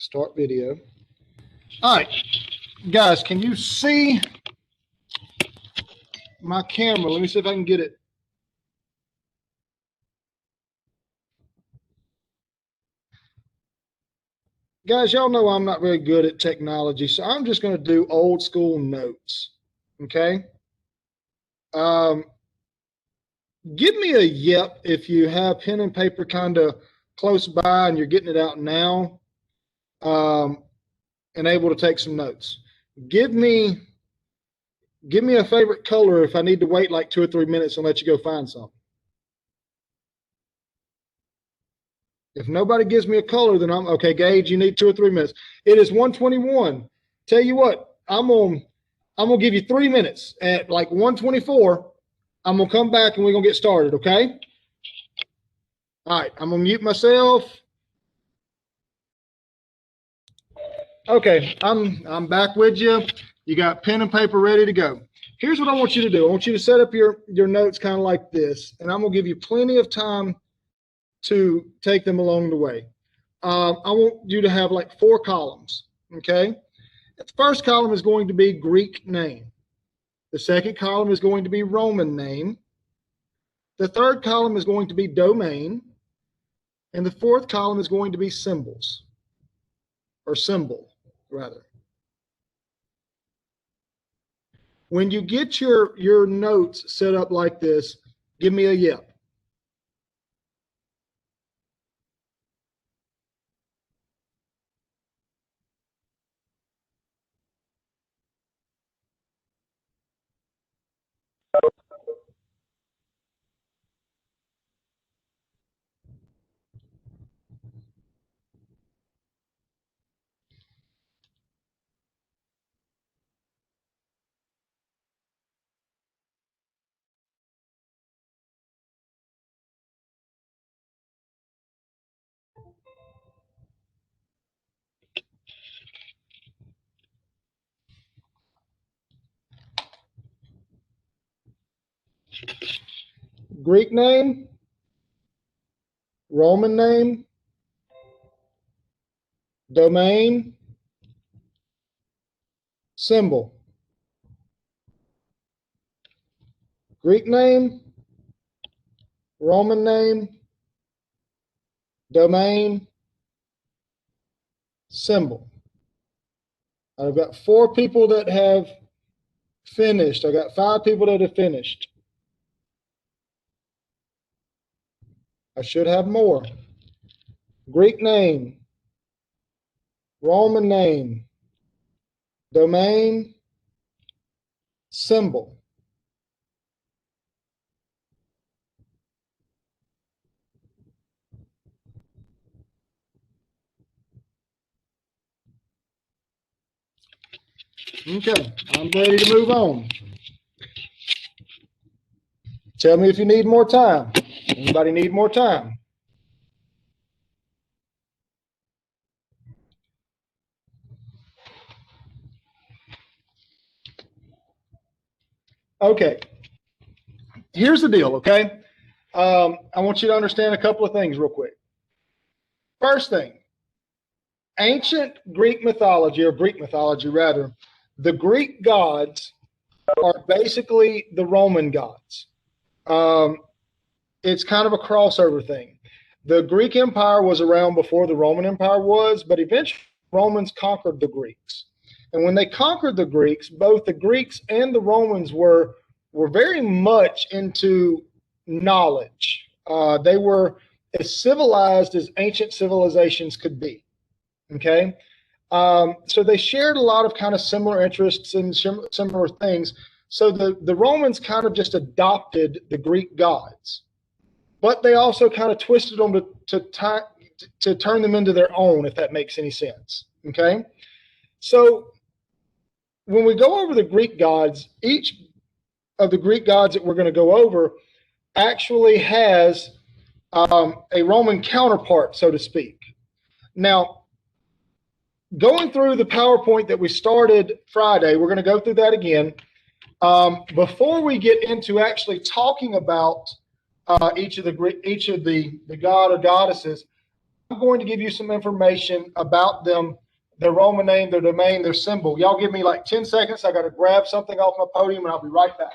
Start video. All right, guys, can you see my camera? Let me see if I can get it. Guys, y'all know I'm not very good at technology, so I'm just going to do old school notes. Okay. Give me a yep if you have pen and paper kind of close by and you're getting it out now, and able to take some notes. Give me a favorite color if I need to wait like 2 or 3 minutes and let you go find something. If nobody gives me a color, then I'm okay. Gage, you need 2 or 3 minutes. It is 1:21. Tell you what, I'm gonna give you 3 minutes. At like 1:24, I'm gonna come back and we're gonna get started. Okay. All right. I'm gonna mute myself. Okay. I'm back with you. You got pen and paper ready to go. Here's what I want you to do. I want you to set up your notes kind of like this, and I'm gonna give you plenty of time to take them along the way. I want you to have like 4 columns, okay? The first column is going to be Greek name. The second column is going to be Roman name. The third column is going to be domain. And the fourth column is going to be symbols, or symbol, rather. When you get your notes set up like this, give me a yep. Greek name, Roman name, domain, symbol. Greek name, Roman name, domain, symbol. I've got 4 people that have finished. I got 5 people that have finished. I should have more. Greek name, Roman name, domain, symbol. Okay, I'm ready to move on. Tell me if you need more time. Anybody need more time? Okay, here's the deal, okay? I want you to understand a couple of things real quick. First thing, ancient Greek mythology, or Greek mythology rather, the Greek gods are basically the Roman gods. It's kind of a crossover thing. The Greek Empire was around before the Roman Empire was, but eventually Romans conquered the Greeks. And when they conquered the Greeks, both the Greeks and the Romans were very much into knowledge. They were as civilized as ancient civilizations could be. Okay. So they shared a lot of kind of similar interests and similar things. So the Romans kind of just adopted the Greek gods, but they also kind of twisted them to turn them into their own, if that makes any sense. Okay. So when we go over the Greek gods, each of the Greek gods that we're going to go over actually has a Roman counterpart, so to speak. Now, going through the PowerPoint that we started Friday, we're going to go through that again. Before we get into actually talking about each of the god or goddesses, going to give you some information about them, their Roman name, their domain, their symbol. Y'all give me like 10 seconds. I got to grab something off my podium, and I'll be right back.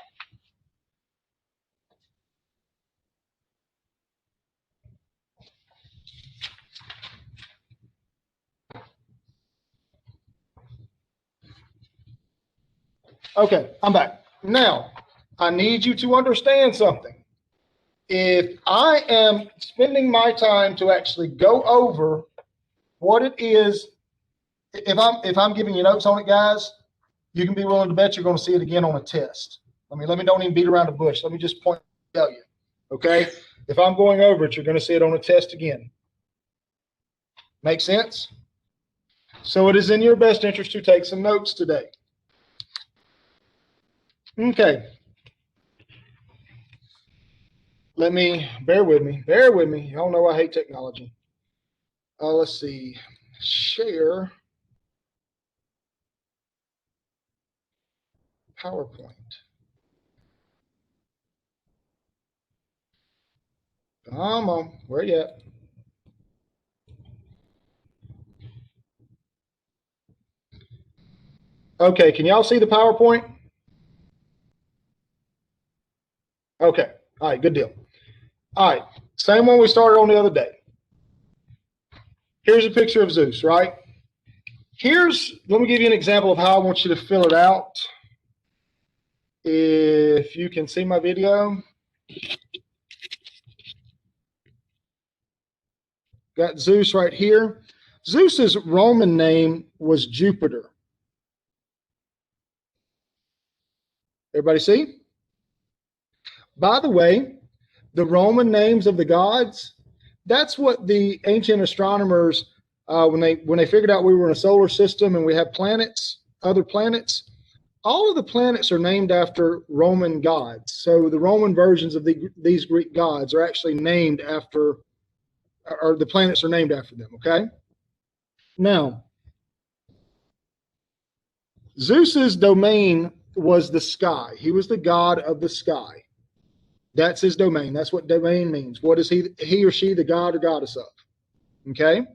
Okay, I'm back. Now, I need you to understand something. If I am spending my time to actually go over what it is, if I'm giving you notes on it, guys, you can be willing to bet you're going to see it again on a test. Let me don't even beat around the bush. Let me just tell you, okay? If I'm going over it, you're going to see it on a test again. Make sense? So it is in your best interest to take some notes today. Okay. Bear with me. Y'all know I hate technology. Let's see. Share PowerPoint. Come on. Where you at? Okay. Can y'all see the PowerPoint? Okay. All right. Good deal. All right. Same one we started on the other day. Here's a picture of Zeus, right? Let me give you an example of how I want you to fill it out. If you can see my video. Got Zeus right here. Zeus's Roman name was Jupiter. Everybody see? By the way, the Roman names of the gods, that's what the ancient astronomers, when they figured out we were in a solar system and we have planets, other planets, all of the planets are named after Roman gods. So the Roman versions of these Greek gods are actually named after, or the planets are named after them, okay? Now, Zeus's domain was the sky. He was the god of the sky. That's his domain. That's what domain means. What is he or she the god or goddess of? Okay?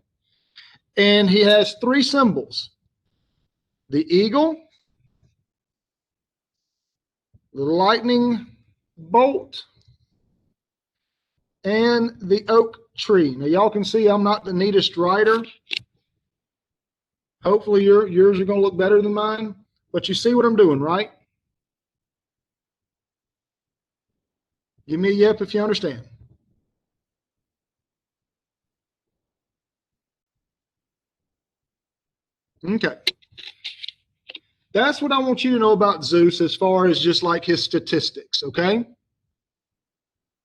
And he has three symbols. The eagle, the lightning bolt, and the oak tree. Now, y'all can see I'm not the neatest writer. Hopefully yours are going to look better than mine. But you see what I'm doing, right? Give me a yep if you understand. Okay. That's what I want you to know about Zeus as far as just like his statistics, okay?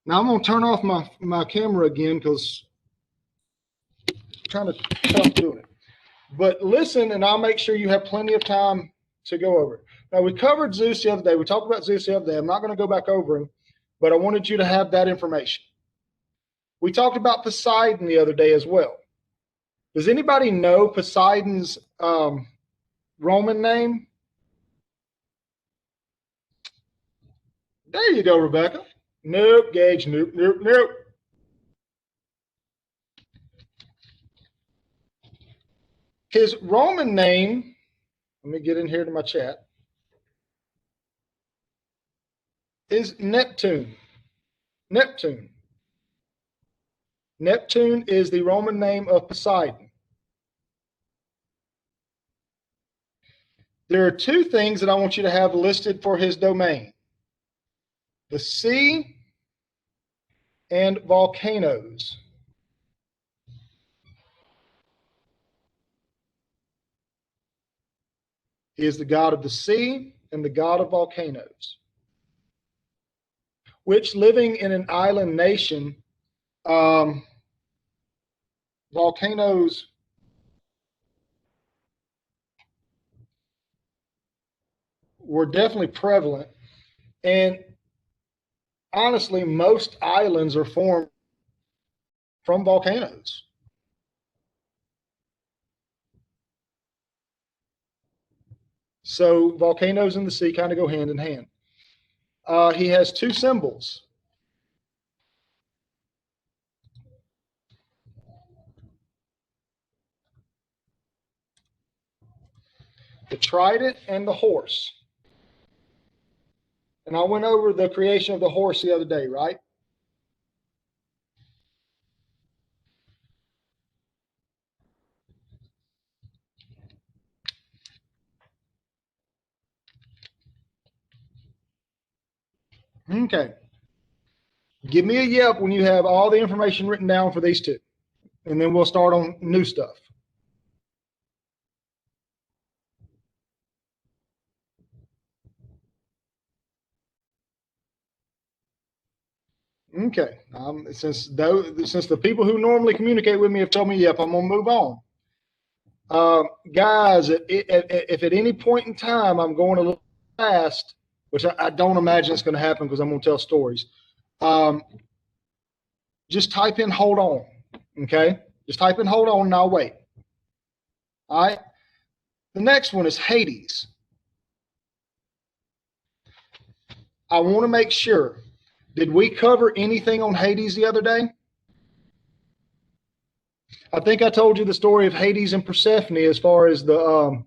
Now I'm going to turn off my camera again because I'm trying to stop doing it. But listen, and I'll make sure you have plenty of time to go over it. Now, we covered Zeus the other day. We talked about Zeus the other day. I'm not going to go back over him, but I wanted you to have that information. We talked about Poseidon the other day as well. Does anybody know Poseidon's Roman name? There you go, Rebecca. Nope, Gage. Nope. His Roman name, let me get in here to my chat, is Neptune. Neptune. Neptune is the Roman name of Poseidon. There are two things that I want you to have listed for his domain: the sea and volcanoes. He is the god of the sea and the god of volcanoes, which, living in an island nation, volcanoes were definitely prevalent. And honestly, most islands are formed from volcanoes. So volcanoes and the sea kind of go hand in hand. He has two symbols. the trident, and the horse. And I went over the creation of the horse the other day, right? Okay. Give me a yep when you have all the information written down for these two, and then we'll start on new stuff. Okay. Since the people who normally communicate with me have told me yep, I'm gonna move on. Guys, if at any point in time I'm going a little fast, which I don't imagine it's going to happen because I'm going to tell stories, just type in hold on. Okay? Just type in hold on and I'll wait. All right? The next one is Hades. I want to make sure. Did we cover anything on Hades the other day? I think I told you the story of Hades and Persephone as far as the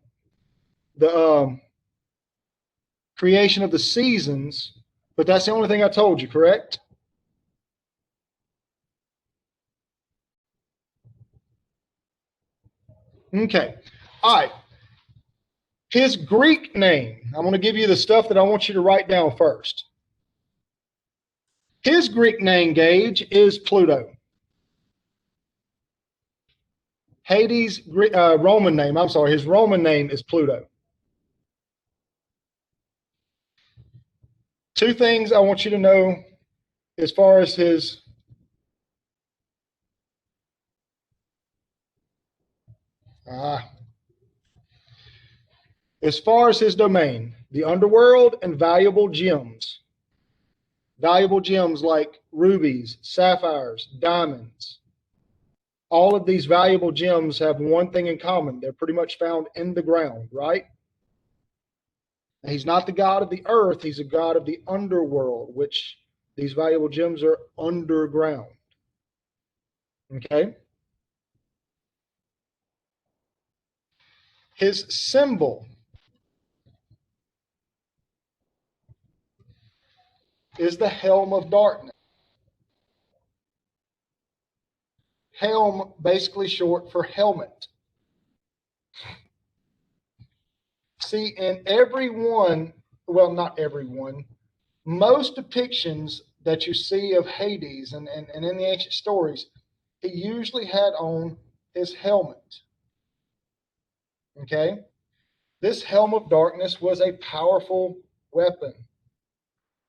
creation of the seasons, but that's the only thing I told you, correct? Okay. All right. His Greek name, I'm going to give you the stuff that I want you to write down first. His Greek name, Gage, is Pluto. Hades' Roman name, I'm sorry, his Roman name is Pluto. Two things I want you to know as far as his as far as his domain, the underworld and valuable gems. Valuable gems like rubies, sapphires, diamonds. All of these valuable gems have one thing in common. They're pretty much found in the ground, right? He's not the God of the earth. He's a God of the underworld, which these valuable gems are underground. Okay? His symbol is the helm of darkness. Helm, basically short for helmet. See, in every one, well, not every one, most depictions that you see of Hades and in the ancient stories, he usually had on his helmet. Okay? This helm of darkness was a powerful weapon.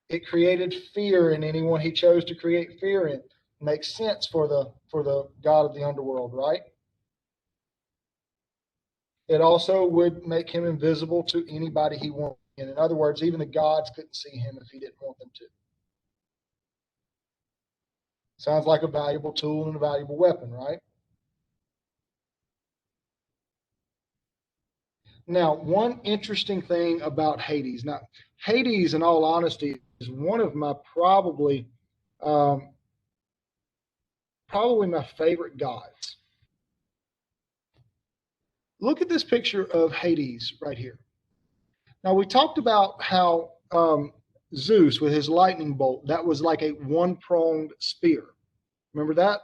It created fear in anyone he chose to create fear in. Makes sense for the god of the underworld, right? It also would make him invisible to anybody he wanted. And in other words, even the gods couldn't see him if he didn't want them to. Sounds like a valuable tool and a valuable weapon, right? Now, one interesting thing about Hades. Now, Hades, in all honesty, is one of my um, probably my favorite gods. Look at this picture of Hades right here. Now, we talked about how Zeus, with his lightning bolt, that was like a one pronged spear. Remember that?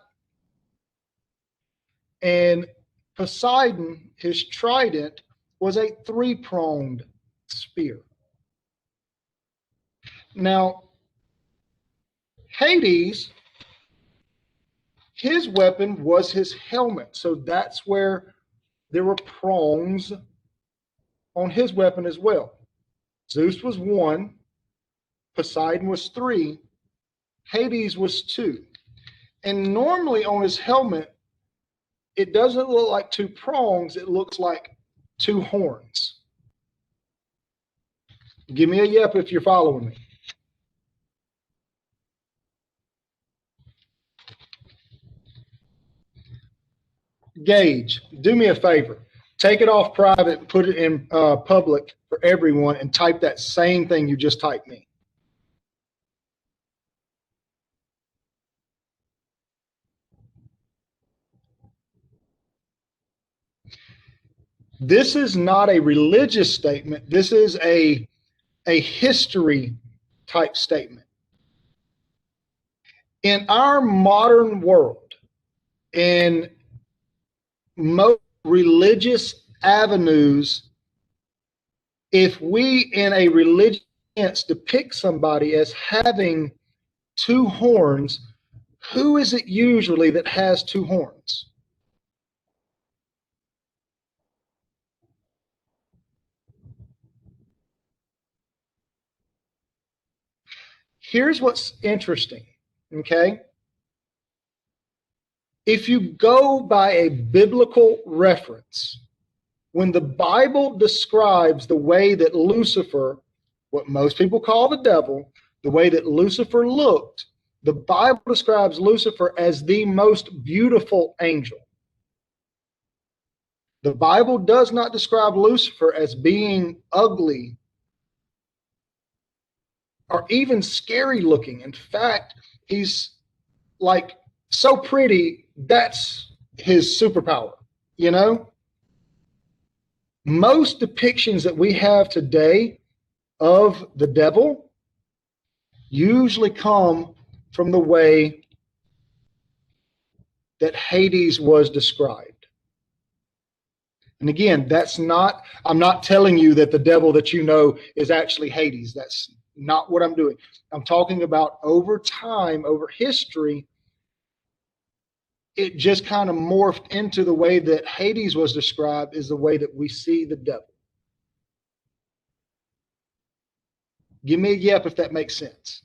And Poseidon, his trident, was a three pronged spear. Now, Hades, his weapon was his helmet. So that's where there were prongs on his weapon as well. Zeus was one, Poseidon was three, Hades was two. And normally on his helmet, it doesn't look like two prongs, it looks like two horns. Give me a yep if you're following me. Gage, do me a favor. Take it off private, put it in public for everyone, and type that same thing you just typed me. This is not a religious statement. This is a history type statement. In our modern world, in most religious avenues, if we in a religious sense depict somebody as having two horns, who is it usually that has two horns? Here's what's interesting, okay? If you go by a biblical reference, when the Bible describes the way that Lucifer, what most people call the devil, the way that Lucifer looked, the Bible describes Lucifer as the most beautiful angel. The Bible does not describe Lucifer as being ugly or even scary looking. In fact, he's like so pretty, that's his superpower, you know? Most depictions that we have today of the devil usually come from the way that Hades was described. And again, I'm not telling you that the devil that you know is actually Hades. That's not what I'm doing. I'm talking about over time, over history, it just kind of morphed into the way that Hades was described is the way that we see the devil. Give me a yep if that makes sense.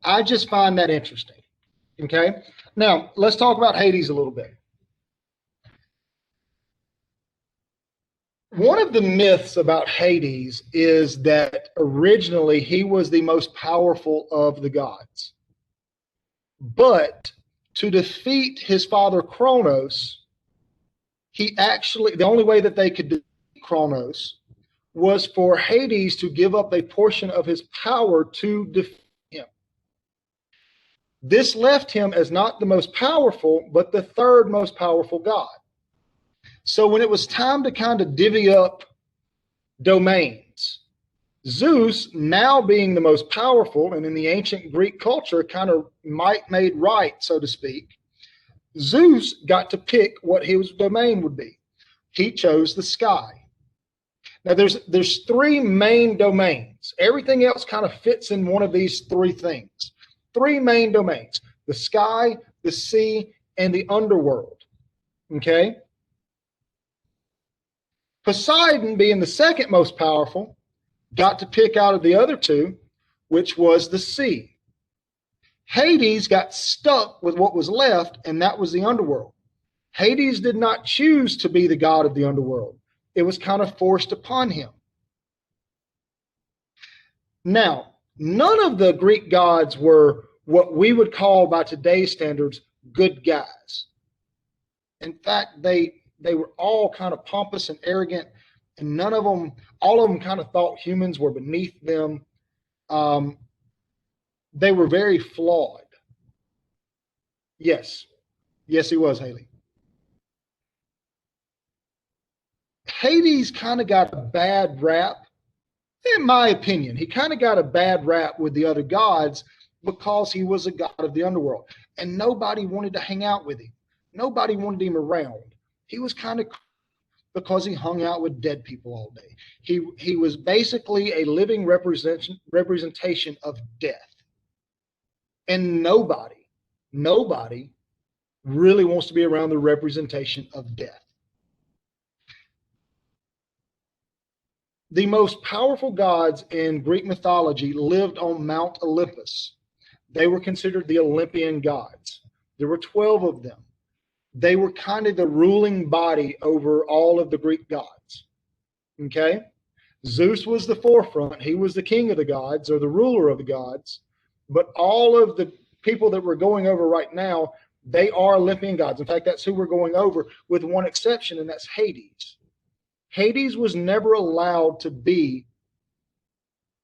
I just find that interesting. Okay. Now, let's talk about Hades a little bit. One of the myths about Hades is that originally he was the most powerful of the gods. But to defeat his father Kronos, the only way that they could defeat Kronos was for Hades to give up a portion of his power to defeat him. This left him as not the most powerful, but the third most powerful god. So when it was time to kind of divvy up domains, Zeus, now being the most powerful, and in the ancient Greek culture, kind of might made right, so to speak, Zeus got to pick what his domain would be. He chose the sky. Now there's three main domains. Everything else kind of fits in one of these three things. Three main domains: the sky, the sea, and the underworld. Okay? Poseidon, being the second most powerful, got to pick out of the other two, which was the sea. Hades got stuck with what was left, and that was the underworld. Hades did not choose to be the god of the underworld. It was kind of forced upon him. Now, none of the Greek gods were what we would call by today's standards good guys. In fact, they were all kind of pompous and arrogant, and all of them kind of thought humans were beneath them. They were very flawed. Yes, he was, Haley. Hades kind of got a bad rap, in my opinion. He kind of got a bad rap with the other gods because he was a god of the underworld, and nobody wanted to hang out with him. Nobody wanted him around. He was kind of because he hung out with dead people all day. He was basically a living representation of death. And nobody really wants to be around the representation of death. The most powerful gods in Greek mythology lived on Mount Olympus. They were considered the Olympian gods. There were 12 of them. They were kind of the ruling body over all of the Greek gods. Okay? Zeus was the forefront. He was the king of the gods, or the ruler of the gods. But all of the people that we're going over right now, they are Olympian gods. In fact, that's who we're going over, with one exception, and that's Hades. Hades was never allowed to be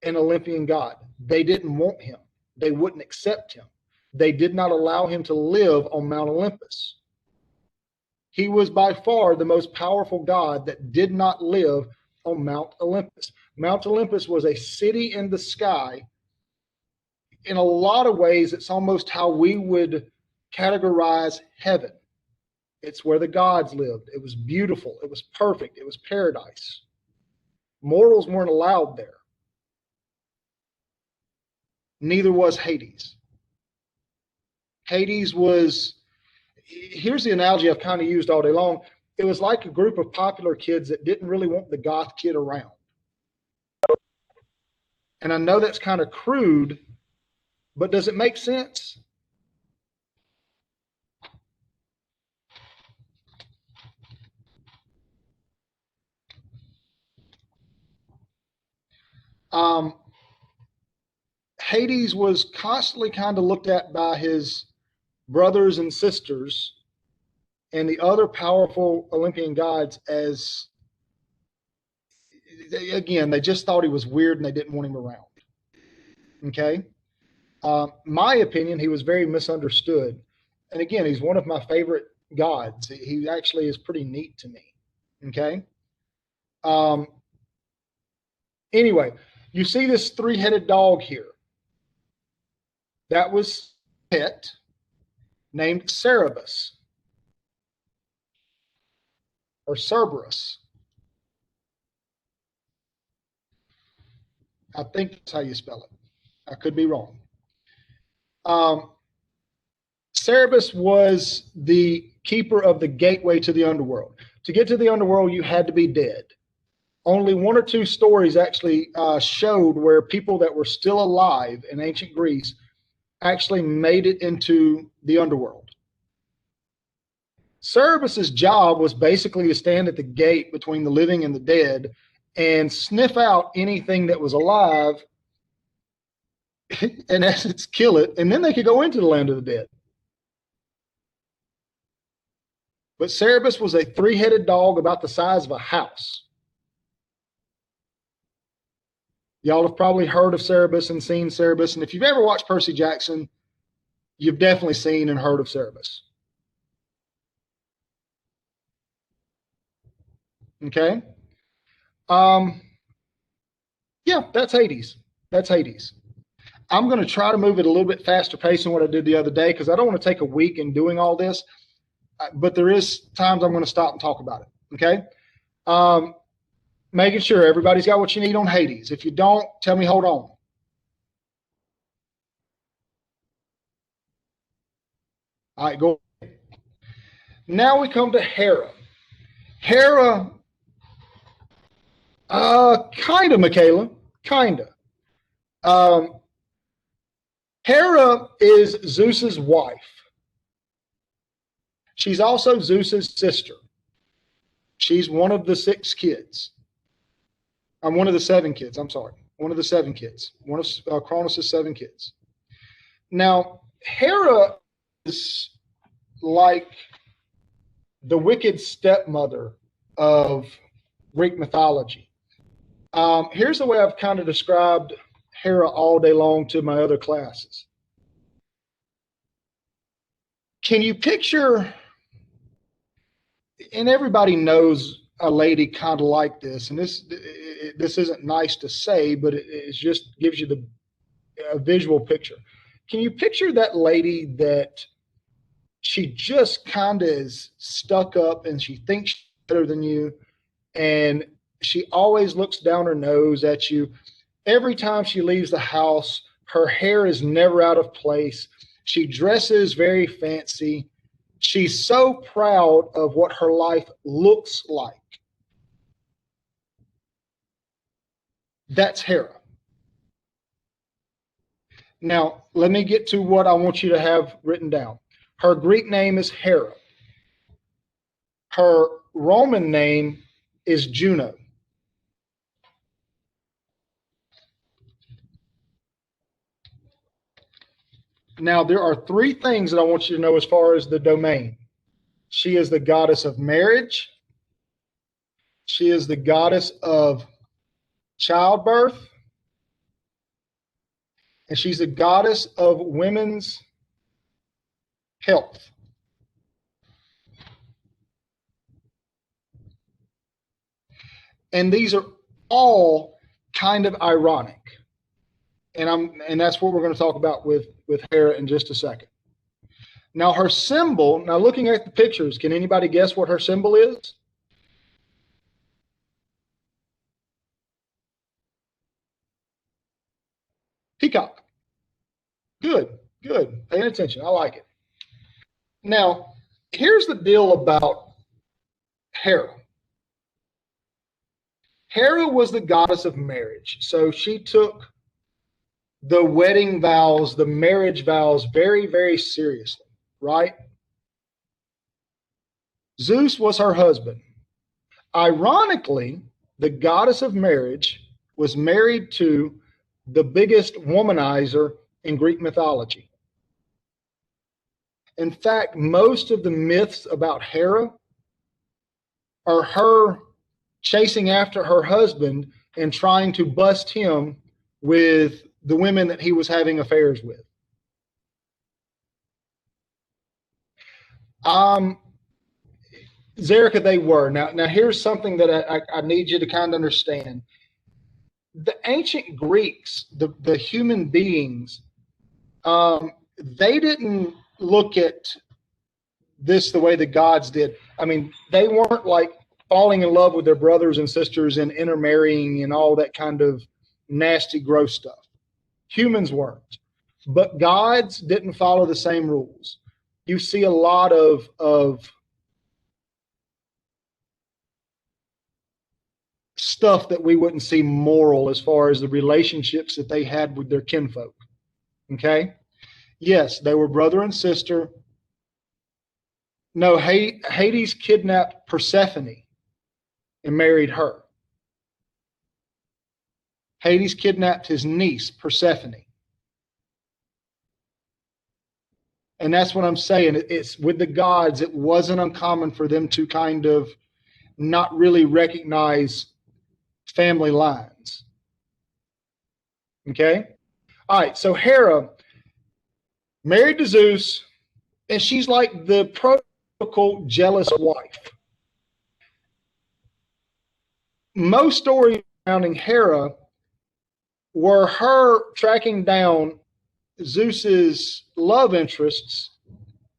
an Olympian god. They didn't want him. They wouldn't accept him. they did not allow him to live on Mount Olympus. He was by far the most powerful god that did not live on Mount Olympus. Mount Olympus was a city in the sky. In a lot of ways, it's almost how we would categorize heaven. It's where the gods lived. It was beautiful. It was perfect. It was paradise. Mortals weren't allowed there. Neither was Hades. Hades was, here's the analogy I've kind of used all day long. It was like a group of popular kids that didn't really want the goth kid around. And I know that's kind of crude, but does it make sense? Hades was constantly kind of looked at by his brothers and sisters and the other powerful Olympian gods as, again, they just thought he was weird and they didn't want him around. Okay? My opinion, he was very misunderstood. And again, he's one of my favorite gods. He actually is pretty neat to me. Okay? Anyway, you see this three-headed dog here. That was a pet named Cerberus or Cerberus. I think that's how you spell it. I could be wrong. Cerberus was the keeper of the gateway to the underworld. To get to the underworld, you had to be dead. Only one or two stories actually showed where people that were still alive in ancient Greece actually made it into the underworld. Cerberus's job was basically to stand at the gate between the living and the dead and sniff out anything that was alive, in essence, kill it, and then they could go into the land of the dead. But Cerberus was a three-headed dog about the size of a house. Y'all have probably heard of Cerberus and seen Cerberus, and if you've ever watched Percy Jackson, you've definitely seen and heard of Cerberus. Okay? Yeah, that's Hades. That's Hades. I'm going to try to move it a little bit faster pace than what I did the other day because I don't want to take a week in doing all this, but there is times I'm going to stop and talk about it. Okay? Making sure everybody's got what you need on Hades. If you don't, tell me, hold on. All right, go. Now we come to Hera. Hera, kind of, Michaela, kind of. Hera is Zeus's wife. She's also Zeus's sister. She's one of the 6 kids. I'm one of the 7 kids. I'm sorry. One of the 7 kids. One of Cronus' 7 kids. Now, Hera is like the wicked stepmother of Greek mythology. Here's the way I've kind of described Hera all day long to my other classes. Can you picture, and everybody knows a lady kind of like this, and this isn't nice to say, but it just gives you a visual picture. Can you picture that lady that she just kind of is stuck up and she thinks she's better than you, and she always looks down her nose at you. Every time she leaves the house, her hair is never out of place. She dresses very fancy. She's so proud of what her life looks like. That's Hera. Now, let me get to what I want you to have written down. Her Greek name is Hera. Her Roman name is Juno. Now, there are 3 things that I want you to know as far as the domain. She is the goddess of marriage. She is the goddess of childbirth. And she's the goddess of women's health. And these are all kind of ironic. And that's what we're going to talk about with Hera in just a second. Now her symbol, now looking at the pictures, can anybody guess what her symbol is? Peacock. Good, good. Paying attention. I like it. Now, here's the deal about Hera. Hera was the goddess of marriage. So she took the wedding vows, the marriage vows very, very seriously, right? Zeus was her husband. Ironically, the goddess of marriage was married to the biggest womanizer in Greek mythology. In fact, most of the myths about Hera are her chasing after her husband and trying to bust him with the women that he was having affairs with. Zerika, they were. Now here's something that I need you to kind of understand. The ancient Greeks, the human beings, they didn't look at this the way the gods did. I mean, they weren't like falling in love with their brothers and sisters and intermarrying and all that kind of nasty, gross stuff. Humans weren't. But gods didn't follow the same rules. You see a lot of stuff that we wouldn't see moral as far as the relationships that they had with their kinfolk. Okay? Yes, they were brother and sister. No, Hades kidnapped Persephone and married her. Hades kidnapped his niece, Persephone. And that's what I'm saying. It's with the gods, it wasn't uncommon for them to kind of not really recognize family lines. Okay? All right, so Hera married to Zeus, and she's like the prototypical jealous wife. Most stories surrounding Hera were her tracking down Zeus's love interests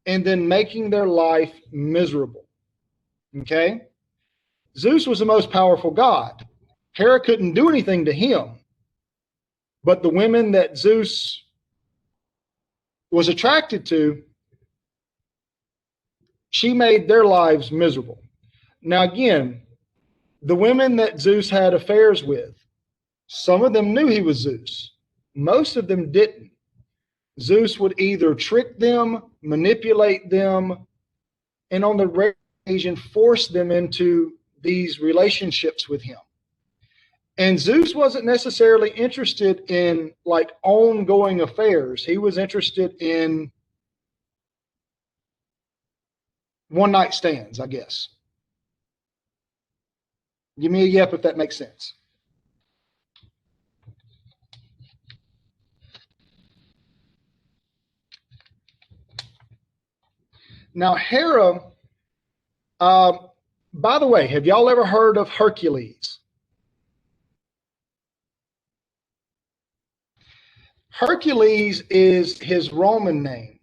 and then making their life miserable. Okay? Zeus was the most powerful god. Hera couldn't do anything to him, but the women that Zeus was attracted to, she made their lives miserable. Now, again, the women that Zeus had affairs with, some of them knew he was Zeus. Most of them didn't. Zeus would either trick them, manipulate them, and on the rare occasion force them into these relationships with him. And Zeus wasn't necessarily interested in like ongoing affairs. He was interested in one night stands, I guess. Give me a yep if that makes sense. Now, Hera, by the way, have y'all ever heard of Hercules? Hercules is his Roman name.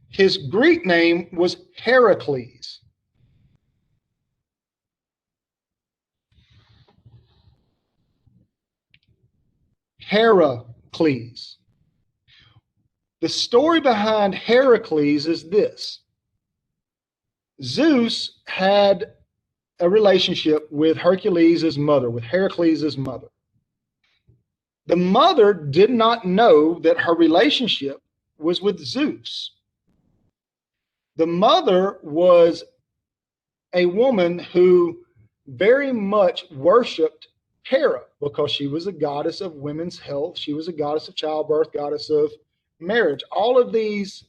His Greek name was Heracles. Heracles. The story behind Heracles is this. Zeus had a relationship with Hercules' mother, with Heracles' mother. The mother did not know that her relationship was with Zeus. The mother was a woman who very much worshiped Hera because she was a goddess of women's health. She was a goddess of childbirth, goddess of marriage. All of these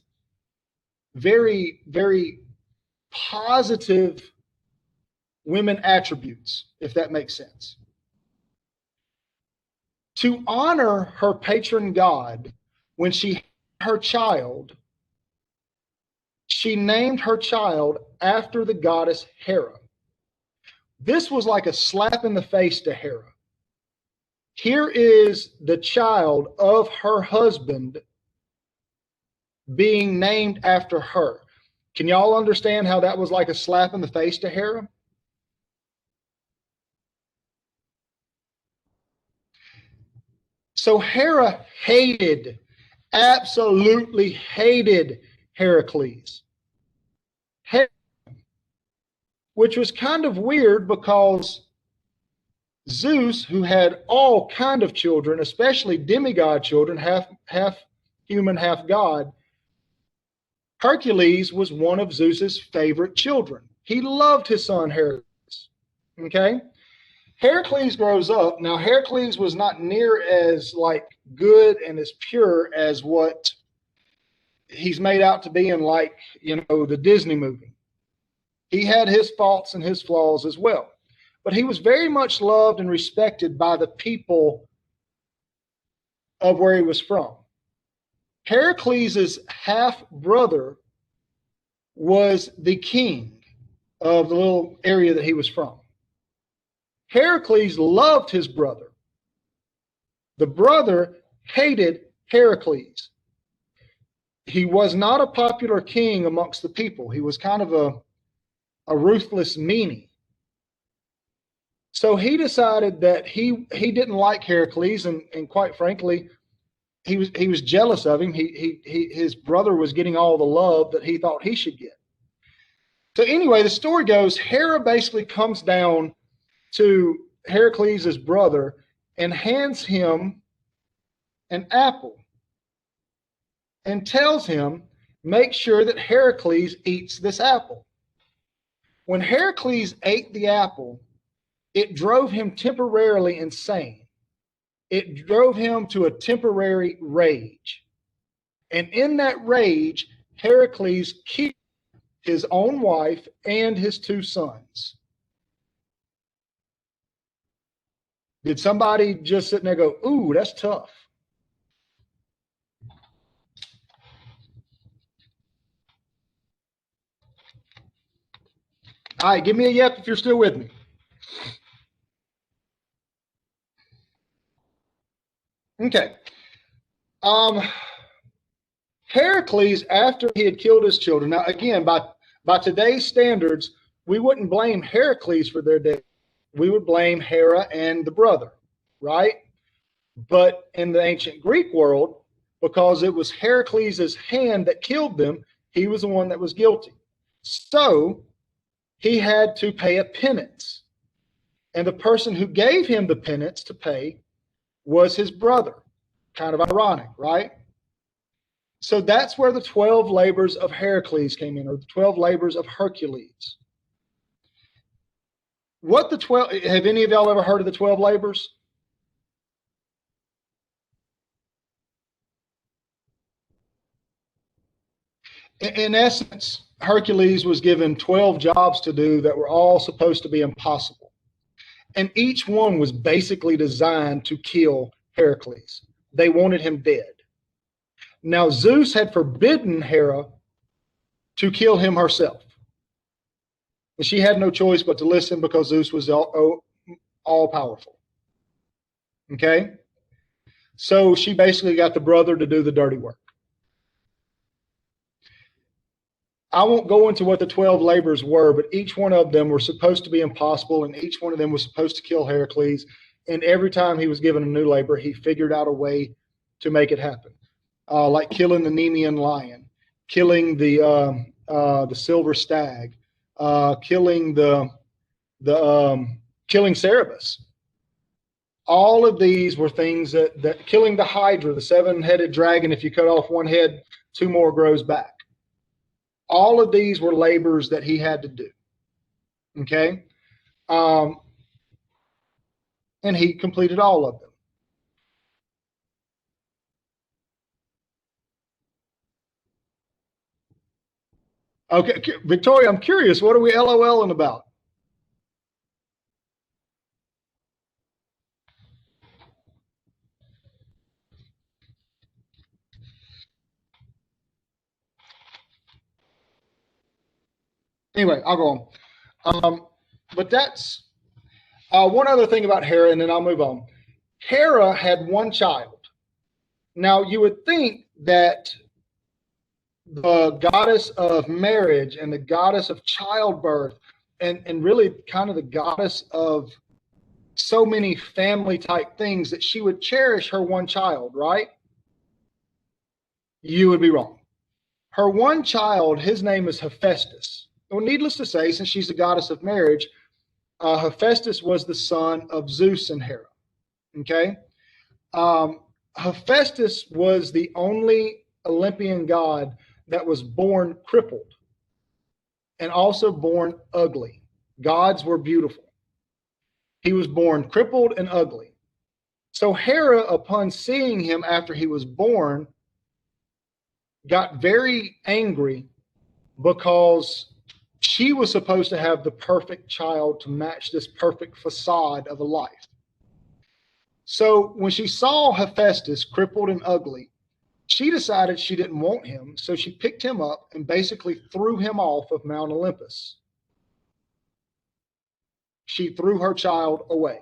very, very positive women attributes, if that makes sense. To honor her patron god, when she had her child, she named her child after the goddess Hera. This was like a slap in the face to Hera. Here is the child of her husband being named after her. Can y'all understand how that was like a slap in the face to Hera? So Hera hated, absolutely hated Heracles. Which was kind of weird because Zeus, who had all kind of children, especially demigod children, half human, half god, Hercules was one of Zeus's favorite children. He loved his son Heracles. Okay? Heracles grows up. Now, Heracles was not near as like good and as pure as what he's made out to be in, like, the Disney movie. He had his faults and his flaws as well. But he was very much loved and respected by the people of where he was from. Heracles' half brother was the king of the little area that he was from. Heracles loved his brother. The brother hated Heracles. He was not a popular king amongst the people. He was kind of a ruthless meanie. So he decided that he didn't like Heracles, and quite frankly, he was jealous of him. His brother was getting all the love that he thought he should get. So anyway, the story goes, Hera basically comes down to Heracles' brother and hands him an apple and tells him, make sure that Heracles eats this apple. When Heracles ate the apple, it drove him temporarily insane. It drove him to a temporary rage. And in that rage, Heracles killed his own wife and his 2 sons. Did somebody just sit there and go, ooh, that's tough? All right, give me a yep if you're still with me. Okay. Heracles, after he had killed his children, now again, by today's standards, we wouldn't blame Heracles for their death. We would blame Hera and the brother, right? But in the ancient Greek world, because it was Heracles' hand that killed them, he was the one that was guilty. So he had to pay a penance. And the person who gave him the penance to pay was his brother. Kind of ironic, right? So that's where the 12 labors of Heracles came in, or the 12 labors of Hercules. Have any of y'all ever heard of the 12 labors? In essence, Hercules was given 12 jobs to do that were all supposed to be impossible. And each one was basically designed to kill Heracles. They wanted him dead. Now, Zeus had forbidden Hera to kill him herself. And she had no choice but to listen because Zeus was all powerful. Okay? So she basically got the brother to do the dirty work. I won't go into what the 12 labors were, but each one of them were supposed to be impossible, and each one of them was supposed to kill Heracles. And every time he was given a new labor, he figured out a way to make it happen. Like killing the Nemean lion, killing the silver stag, killing killing Cerberus. All of these were things that killing the Hydra, the 7-headed dragon. If you cut off one head, 2 more grows back. All of these were labors that he had to do. Okay, and he completed all of them. Okay, Victoria, I'm curious. What are we LOLing about? Anyway, I'll go on. But that's one other thing about Hera, and then I'll move on. Hera had one child. Now, you would think that the goddess of marriage and the goddess of childbirth and really kind of the goddess of so many family type things, that she would cherish her one child, right? You would be wrong. Her one child, his name is Hephaestus. Well, needless to say, since she's the goddess of marriage, Hephaestus was the son of Zeus and Hera. Okay? Hephaestus was the only Olympian god that was born crippled and also born ugly. Gods were beautiful. He was born crippled and ugly. So Hera, upon seeing him after he was born, got very angry because she was supposed to have the perfect child to match this perfect facade of a life. So when she saw Hephaestus crippled and ugly, she decided she didn't want him. So she picked him up and basically threw him off of Mount Olympus. She threw her child away.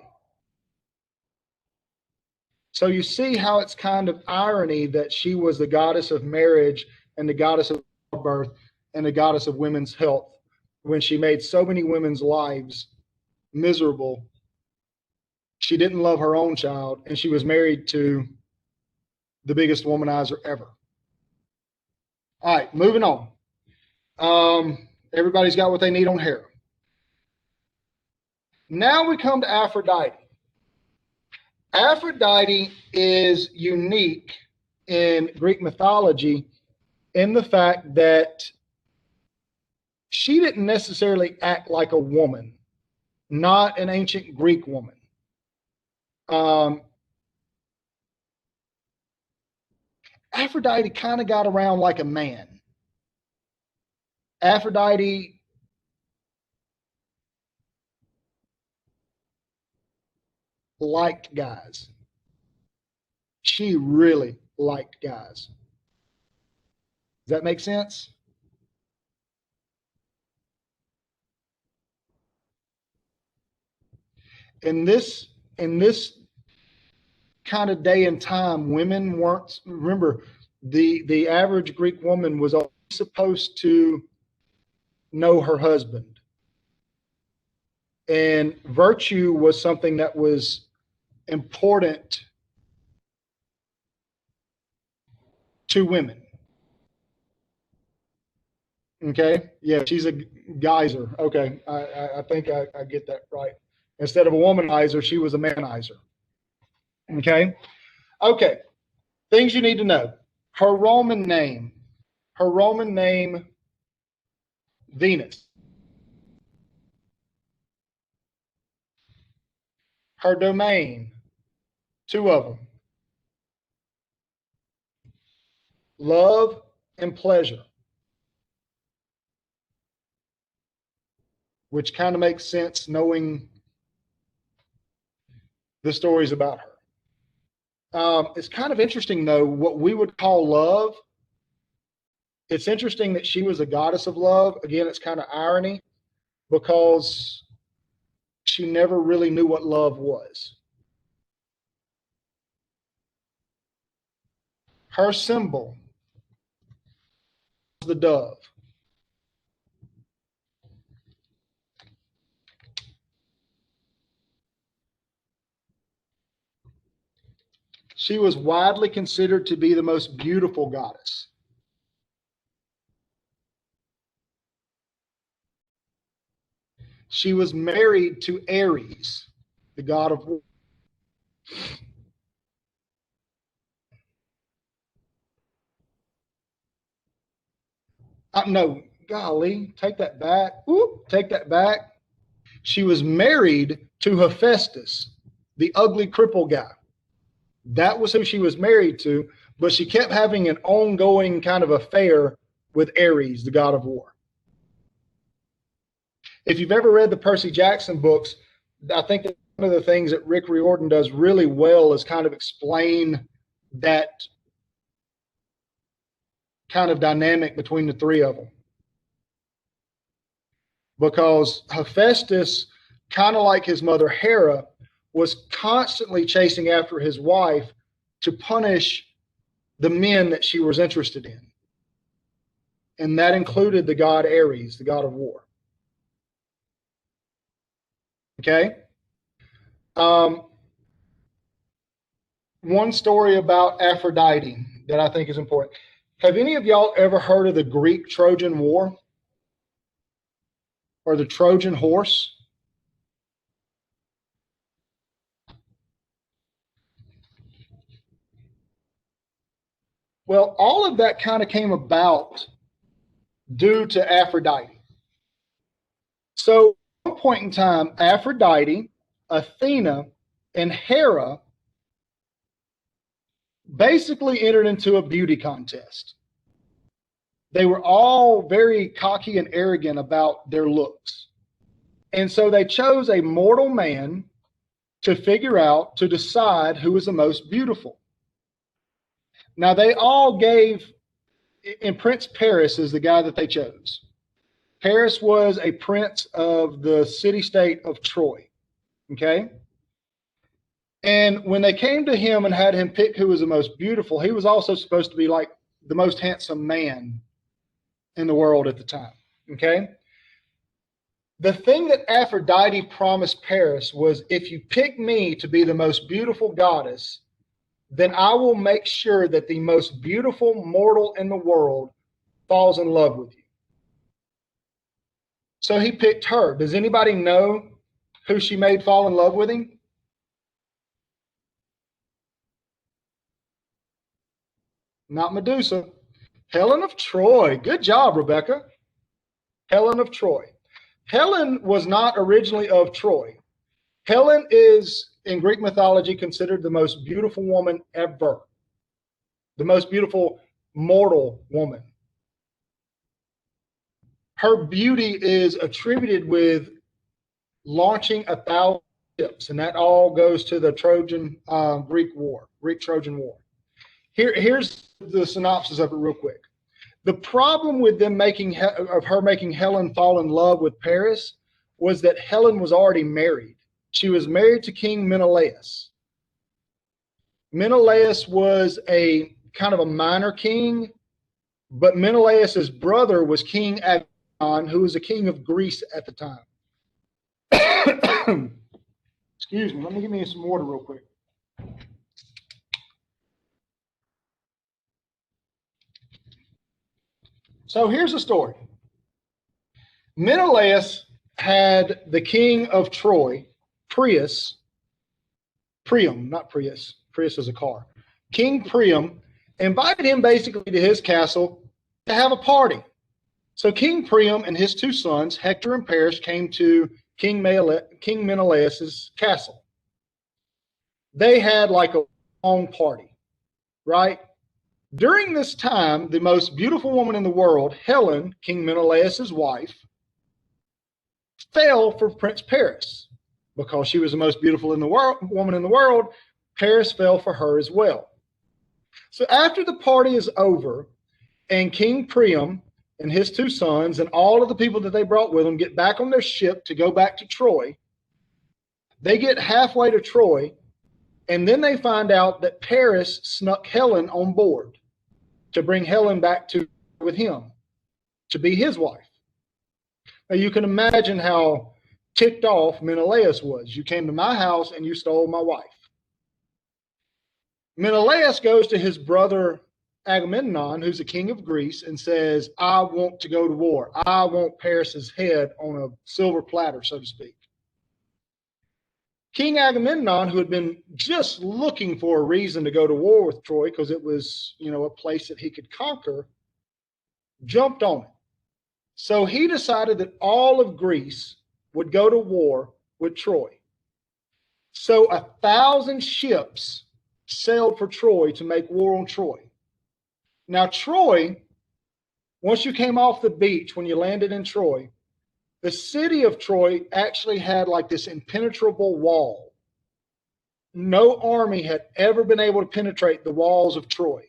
So you see how it's kind of irony that she was the goddess of marriage and the goddess of birth and the goddess of women's health when she made so many women's lives miserable. She didn't love her own child, and she was married to the biggest womanizer ever. All right, moving on. Everybody's got what they need on Hera. Now we come to Aphrodite. Aphrodite is unique in Greek mythology in the fact that she didn't necessarily act like a woman, not an ancient Greek woman. Aphrodite kind of got around like a man. Aphrodite liked guys. She really liked guys. Does that make sense? In this kind of day and time, women weren't, remember, the average Greek woman was always supposed to know her husband. And virtue was something that was important to women. Okay. Yeah, she's a geyser. Okay. I think I get that right. Instead of a womanizer, she was a manizer. Okay. Okay. Things you need to know. Her Roman name, Venus. Her domain, 2 of them. Love and pleasure, which kind of makes sense knowing the stories about her. It's kind of interesting, though, what we would call love. It's interesting that she was a goddess of love. Again, it's kind of irony because she never really knew what love was. Her symbol was the dove. She was widely considered to be the most beautiful goddess. She was married to Ares, the god of war. No, golly, take that back. Whoop, take that back. She was married to Hephaestus, the ugly cripple guy. That was who she was married to, but she kept having an ongoing kind of affair with Ares, the god of war. If you've ever read the Percy Jackson books, I think that one of the things that Rick Riordan does really well is kind of explain that kind of dynamic between the 3 of them. because Hephaestus, kind of like his mother Hera, was constantly chasing after his wife to punish the men that she was interested in. And that included the god Ares, the god of war. Okay? One story about Aphrodite that I think is important. Have any of y'all ever heard of the Greek-Trojan War? Or the Trojan horse? Well, all of that kind of came about due to Aphrodite. So at one point in time, Aphrodite, Athena, and Hera basically entered into a beauty contest. They were all very cocky and arrogant about their looks. And so they chose a mortal man to decide who was the most beautiful. Now they all gave, and Prince Paris is the guy that they chose. Paris was a prince of the city-state of Troy, okay? And when they came to him and had him pick who was the most beautiful, he was also supposed to be like the most handsome man in the world at the time, okay? The thing that Aphrodite promised Paris was, if you pick me to be the most beautiful goddess, then I will make sure that the most beautiful mortal in the world falls in love with you. So he picked her. Does anybody know who she made fall in love with him? Not Medusa. Helen of Troy. Good job, Rebecca. Helen of Troy. Helen was not originally of Troy. Helen is, in Greek mythology, considered the most beautiful woman ever. The most beautiful mortal woman. Her beauty is attributed with launching 1,000 ships, and that all goes to the Greek-Trojan War. Here's the synopsis of it real quick. The problem with them making Helen fall in love with Paris was that Helen was already married. She was married to King Menelaus. Menelaus was a kind of a minor king, but Menelaus's brother was King Agamemnon, who was the king of Greece at the time. Excuse me, let me give me some water real quick. So here's the story. Menelaus had the king of Troy, Priam, not Prius. Prius is a car. King Priam invited him basically to his castle to have a party. So King Priam and his two sons, Hector and Paris, came to King Menelaus's castle. They had like a long party, right? During this time, the most beautiful woman in the world, Helen, King Menelaus's wife, fell for Prince Paris. Because she was the most beautiful woman in the world, Paris fell for her as well. So after the party is over, and King Priam and his two sons and all of the people that they brought with them get back on their ship to go back to Troy, they get halfway to Troy, and then they find out that Paris snuck Helen on board to bring Helen back with him to be his wife. Now you can imagine how ticked off Menelaus was. You came to my house and you stole my wife. Menelaus goes to his brother Agamemnon, who's the king of Greece, and says, I want to go to war. I want Paris's head on a silver platter, so to speak. King Agamemnon, who had been just looking for a reason to go to war with Troy because it was, a place that he could conquer, jumped on it. So he decided that all of Greece would go to war with Troy. So 1,000 ships sailed for Troy to make war on Troy. Now, Troy, once you came off the beach, when you landed in Troy, the city of Troy actually had like this impenetrable wall. No army had ever been able to penetrate the walls of Troy.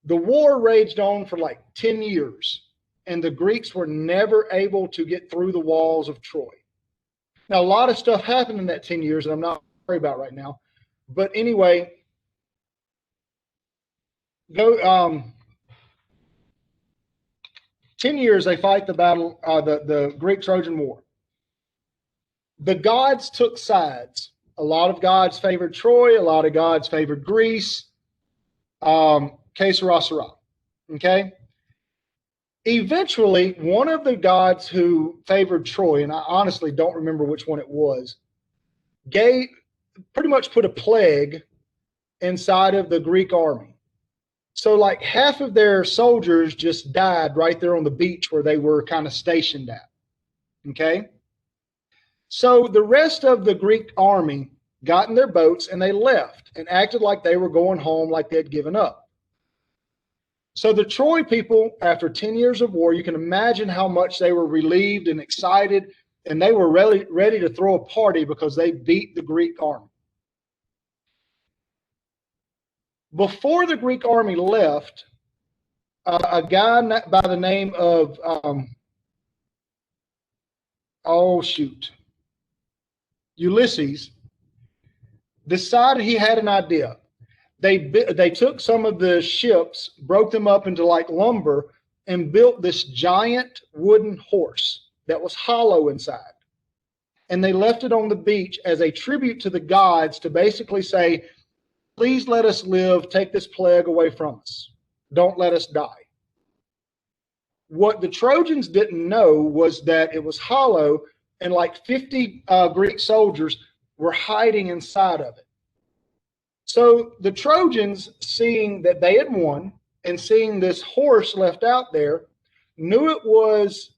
The war raged on for like 10 years. and the Greeks were never able to get through the walls of Troy. Now, a lot of stuff happened in that 10 years, and I'm not worried about right now. But anyway, 10 years they fight the battle, the Greek-Trojan War. The gods took sides. A lot of gods favored Troy. A lot of gods favored Greece. Que sera, sera. Okay? Eventually, one of the gods who favored Troy, and I honestly don't remember which one it was, pretty much put a plague inside of the Greek army. So like half of their soldiers just died right there on the beach where they were kind of stationed at. Okay? So the rest of the Greek army got in their boats and they left and acted like they were going home, like they'd given up. So the Troy people, after 10 years of war, you can imagine how much they were relieved and excited, and they were ready to throw a party because they beat the Greek army. Before the Greek army left, a guy by the name of, Ulysses, decided he had an idea. They took some of the ships, broke them up into like lumber, and built this giant wooden horse that was hollow inside. And they left it on the beach as a tribute to the gods to basically say, please let us live, take this plague away from us. Don't let us die. What the Trojans didn't know was that it was hollow, and like 50 Greek soldiers were hiding inside of it. So the Trojans, seeing that they had won and seeing this horse left out there, knew it was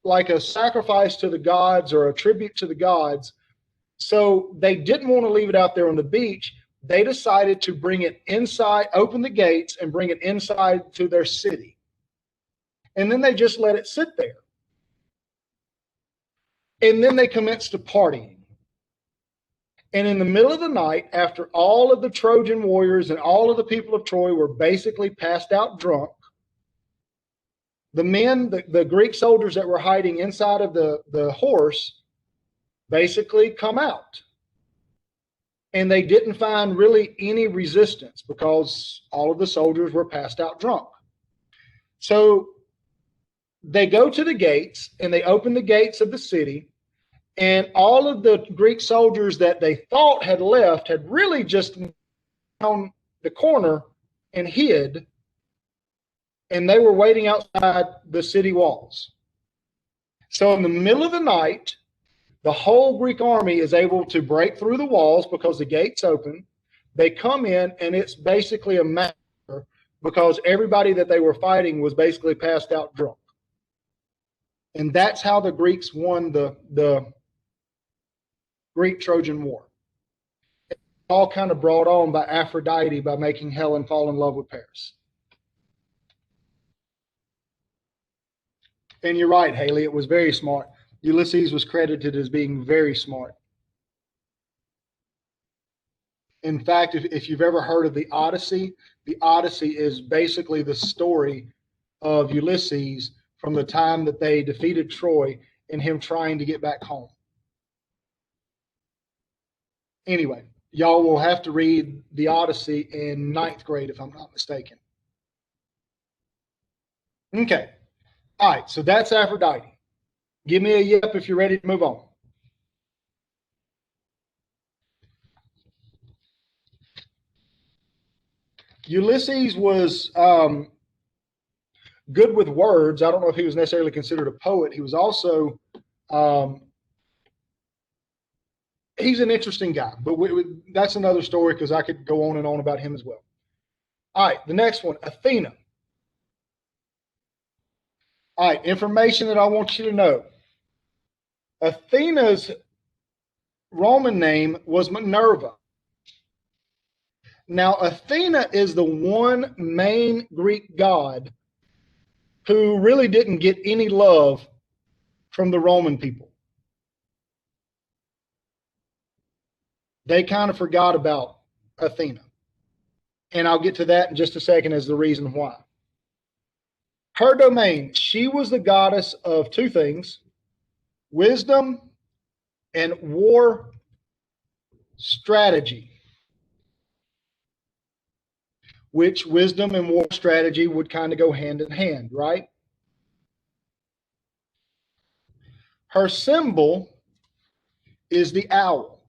like a sacrifice to the gods or a tribute to the gods. So they didn't want to leave it out there on the beach. They decided to bring it inside, open the gates and bring it inside to their city. And then they just let it sit there. And then they commenced to partying. And in the middle of the night, after all of the Trojan warriors and all of the people of Troy were basically passed out drunk, the men, the Greek soldiers that were hiding inside of the horse, basically come out. And they didn't find really any resistance because all of the soldiers were passed out drunk. So they go to the gates and they open the gates of the city. And all of the Greek soldiers that they thought had left had really just on the corner and hid. And they were waiting outside the city walls. So in the middle of the night, the whole Greek army is able to break through the walls because the gates open. They come in, and it's basically a massacre because everybody that they were fighting was basically passed out drunk. And that's how the Greeks won the Greek-Trojan War. It's all kind of brought on by Aphrodite by making Helen fall in love with Paris. And you're right, Haley, it was very smart. Ulysses was credited as being very smart. In fact, if you've ever heard of the Odyssey is basically the story of Ulysses from the time that they defeated Troy and him trying to get back home. Anyway, y'all will have to read the Odyssey in 9th grade, if I'm not mistaken. Okay. All right, so that's Aphrodite. Give me a yep if you're ready to move on. Ulysses was good with words. I don't know if he was necessarily considered a poet. He was also, he's an interesting guy, but that's another story because I could go on and on about him as well. All right, the next one, Athena. All right, information that I want you to know. Athena's Roman name was Minerva. Now, Athena is the one main Greek god who really didn't get any love from the Roman people. They kind of forgot about Athena. And I'll get to that in just a second as the reason why. Her domain, she was the goddess of two things: wisdom and war strategy, which wisdom and war strategy would kind of go hand in hand, right? Her symbol is the owl.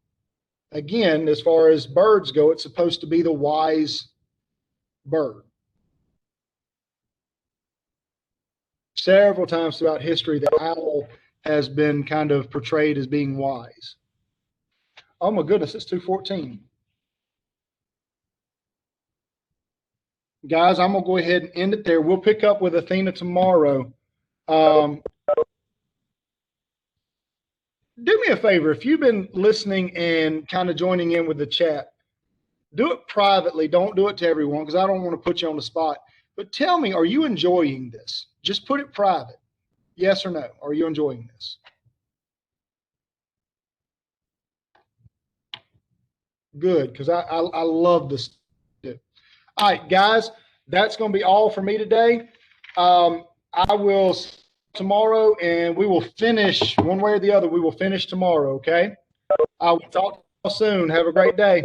Again, as far as birds go, it's supposed to be the wise bird. Several times throughout history, the owl has been kind of portrayed as being wise. Oh my goodness, it's 2:14. Guys, I'm going to go ahead and end it there. We'll pick up with Athena tomorrow. Do me a favor, if you've been listening and kind of joining in with the chat, do it privately. Don't do it to everyone because I don't want to put you on the spot. But tell me, are you enjoying this? Just put it private. Yes or no? Are you enjoying this? Good, because I love this. All right, guys, that's going to be all for me today. I will tomorrow, and we will finish one way or the other. We will finish tomorrow, okay? I will talk to you soon. Have a great day.